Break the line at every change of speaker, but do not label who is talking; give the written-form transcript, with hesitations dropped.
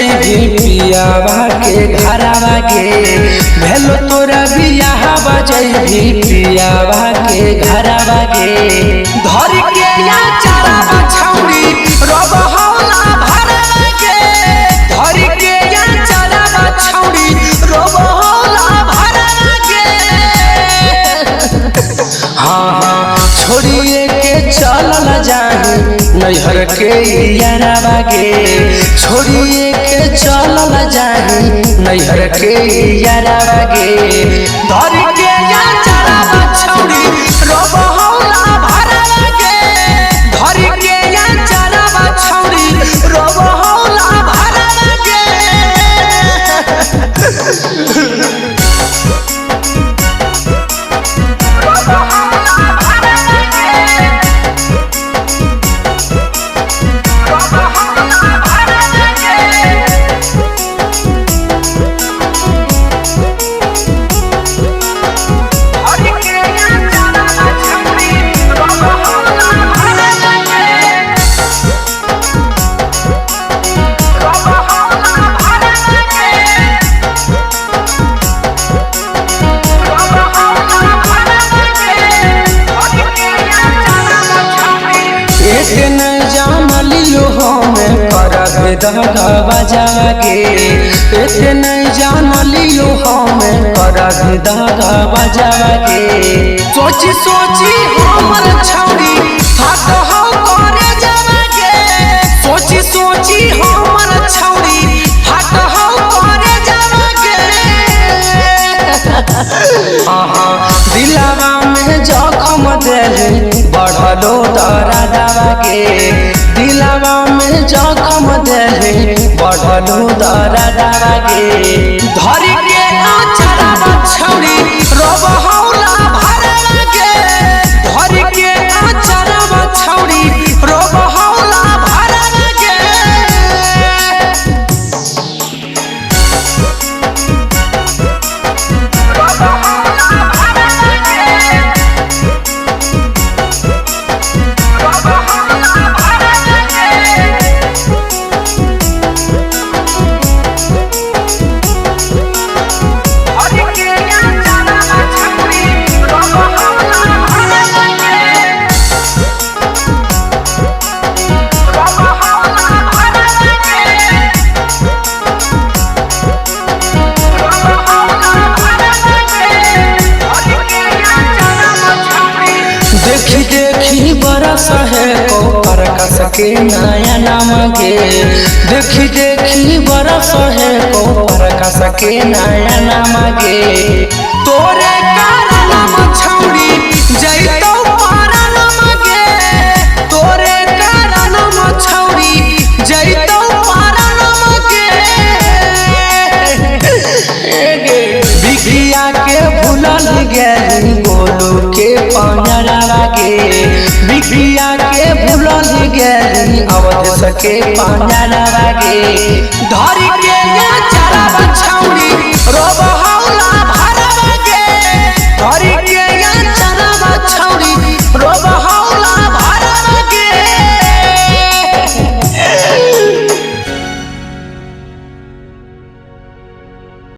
बजैबी पियावा के घरवा के भेलो तोरा बियाह बजैबी पियावा के घरवा के धर के या चारा छौड़ी रब हौला भरवा के धर के या चारा छौड़ी रब हौला भरवा के हाँ छोड़िए के चलल जाही नैहर के यारवा के छोड़िए के चलल जाही नैहर के यारवा के धर के या चारा छौड़ी रब हौला भरवा के धर के या चारा छौड़ी रब हौला भरवा के दादा बजावा के नहीं जान लियो हमें करग दादा बजावा के सोची सोची हमर छौड़ी हाथ हो करे जावा के सोची सोची हमर छौड़ी हाथ हो करे जावा के दिलवा में जखम देले बढ़लो दर्दवा के दिलवा में जखम देले बढ़लो दर्दवा के धर के चारा छौड़ी रब हौला भरवा के धर के चारा छौड़ी रब हौला भरवा के देखी बरस है कोपर कस के नया नाम के देखी बरस है कोपर कस के नया नाम के तोरे कारण छौड़ी जैतो पारा नाम के तोरे कारण छौड़ी जैतो पारा नाम के बिगिया के भूलल गेली गोलू के पंजरा के बिगिया के भूलल गेली अवध सके पंजरा के धर के या चारा छौड़ी